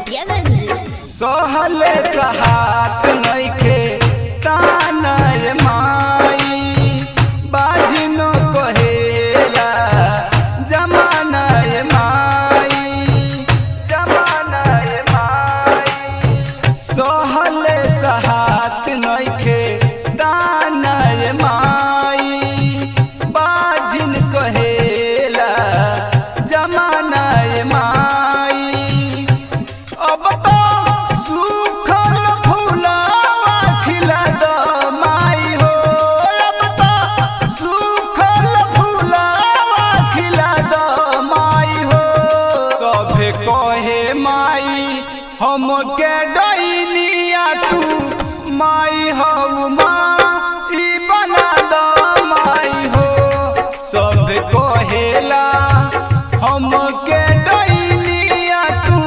नरकटियागंज। सहले सहात नइखे तानय माई बाजिनो कहेला जमानय माई सहले सहात नइखे तानय माई बाजिन कहेला जमानय माई। अब तो सूखल फूलावा खिला दो माई हो, अब तो सूखल फूलावा खिला दो माई हो। कभे कहे माई हमके डैनिया तू माई हऊ माई बना दो माई हो। सब कहेला हमके डैनिया तू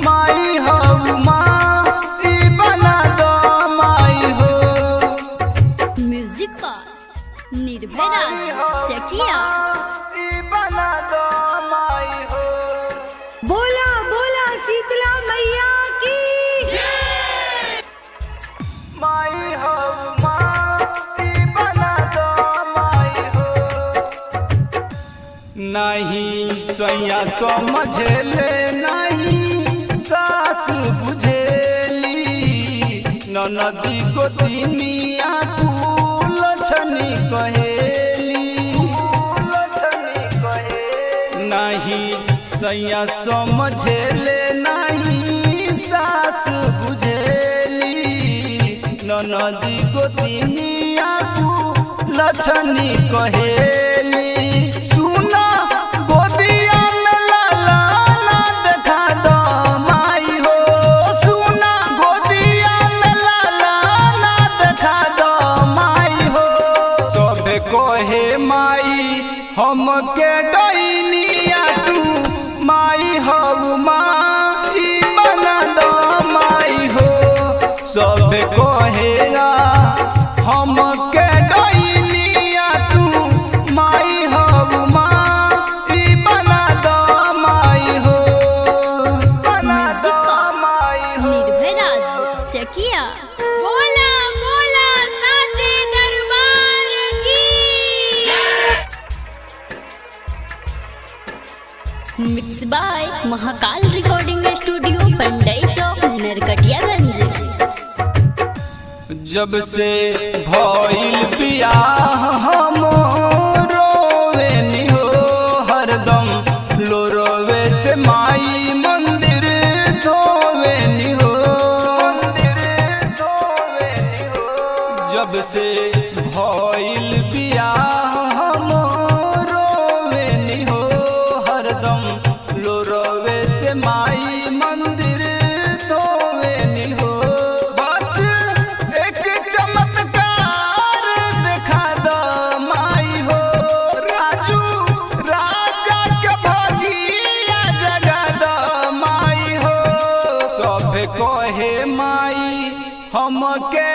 माई हऊ माई बना दो माई हो। म्यूजिक का निर्भय राज चकिया। बना दो माई हो। बोला बोला शीतला मैया की माई हऊ माई बना दो माई हो। नहीं सैया समझेले नहीं सास बुझेली ननदी गोतिनिया कुल छनी कहेली नहीं सैया समझेले नहीं सास बुझेली ननदी गोतिनिया कुल छनी कहेली। सुना गोदिया में लाला ना देखा दो माई हो, सुना गोदिया में लाला ना देखा दो माई हो। सब कहे माई हमके डैनिया तू माई हऊ माई बना दो माई हो। सब कहेला हमके डैनिया तू माई हऊ माई बना दो माई हो। म्यूजिक का निर्भय राज चकिया। बोला बोला साचे दरबार की। Mix by Mahakal recording studio Pandai Chowk Narkatiaganj. जब से भइल बियाह हम रोवेनी हो हरदम लोरोवे से माई मंदिर धोवेनी हो। जब से भइल बियाह हम रोवेनी हो हरदम लोरोवे से माई मंदिर धोवेनी हो। बस एक चमत्कार दिखा दो माई हो, राजू राजा के भागिया जगा दो माई हो। सब कहे माई हमके